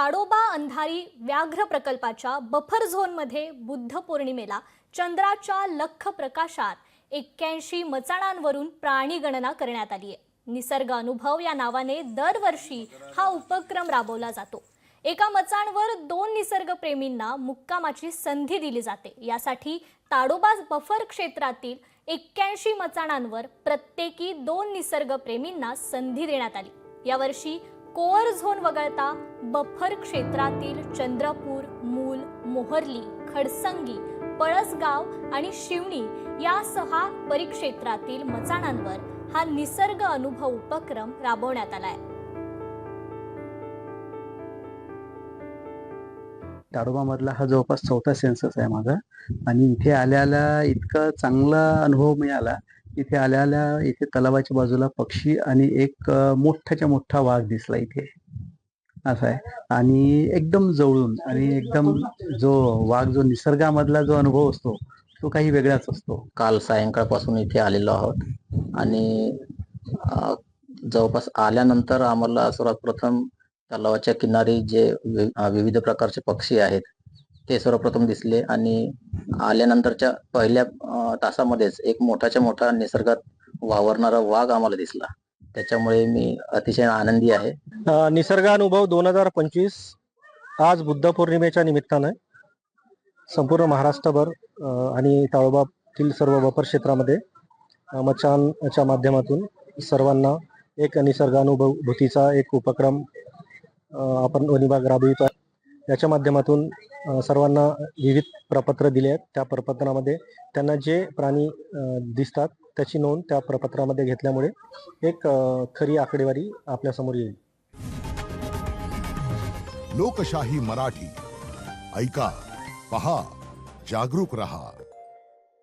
ताडोबा अंधारी व्याघ्र प्रकल्पाच्या बफर झोनमध्ये बुद्ध पौर्णिमेला चंद्राच्या लख्ख प्रकाशात 81 मचाणांवरून प्राणी गणना करण्यात आली आहे। निसर्ग अनुभव या नावाने दरवर्षी हा उपक्रम राबवला जातो। एका मचाणवर 2 निसर्गप्रेमींना मुक्कामाची संधी दिली जाते। यासाठी ताडोबा बफर क्षेत्रातील 81 मचाणांवर प्रत्येकी 2 निसर्गप्रेमींना संधी देण्यात आली। यावर्षी कोअर झोन वगळता बफर क्षेत्रातील चंद्रपूर, मूल, मोहर्ली, खडसंगी, पळसगाव आणि शिवणी या 6 परिक्षेत्रातील मचाणांवर हा निसर्ग अनुभव उपक्रम राबवण्यात आलाय। ताडोबा मधला हा जवळपास 4था सेन्सस आहे माझा आणि इथे आल्याला इतका चांगला अनुभव मिळाला। इथे आल्याला इथे तलावाच्या बाजूला पक्षी आणि एक मोठाच्या मोठा वाघ दिसला इथे असं आहे आणि एकदम जवळून आणि एकदम जो वाघ जो निसर्गामधला जो अनुभव असतो तो काही वेगळाच असतो। काल सायंकाळपासून इथे आलेलो आहोत आणि जवळपास आल्यानंतर आम्हाला सर्वात प्रथम तलावाच्या किनारी जे विविध प्रकारचे पक्षी आहेत ते सर्वप्रथम दिसले आणि आल्यानंतरच्या पहिल्या तासामध्येच एक मोठाच्या मोठा निसर्गात वावरणारा वाघ आम्हाला दिसला। त्याच्यामुळे मी अतिशय आनंदी आहे। निसर्गानुभव 2025 आज बुद्ध पौर्णिमेच्या निमित्तानं संपूर्ण महाराष्ट्रभर आणि ताडोबातील सर्व बफर क्षेत्रामध्ये मचानच्या माध्यमातून सर्वांना एक निसर्गानुभूतीचा एक उपक्रम आपण वन विभाग राबवितो। याच्या माध्यमातून सर्वांना विविध प्रपत्र दिले आहेत। त्या प्रपत्रामध्ये त्यांना जे प्राणी दिसतात त्याची नोंद त्या प्रपत्रामध्ये घेतल्यामुळे एक खरी आकडेवारी आपल्या समोर येईल। लोकशाही मराठी ऐका, पहा, जागरूक रहा।